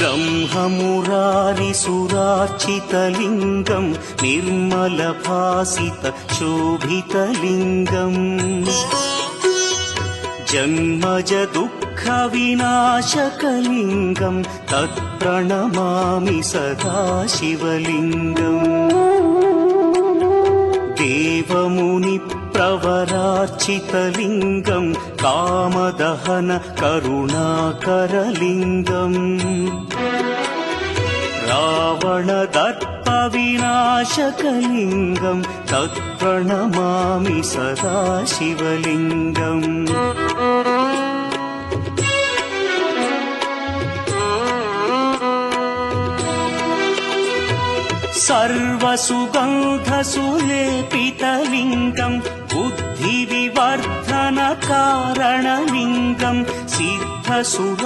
ब्रह्ममुरारिसुरार्चितलिङ्गं निर्मलभासितशोभितलिङ्गम् जन्मज दुःखविनाशकलिङ्गं तत्प्रणमामि सदा शिवलिङ्गम् देवमुनिप्रवरार्चितलिङ्गं कामदहन करुणाकरलिङ्गम् रावणदर्पविनाशकलिङ्गं तत्प्रणमामि सदा शिवलिङ्गम् सर्वसुगन्धसुलेपितलिङ्गं बुद्धिविवर्धनकारणलिङ्गं सिद्धसुर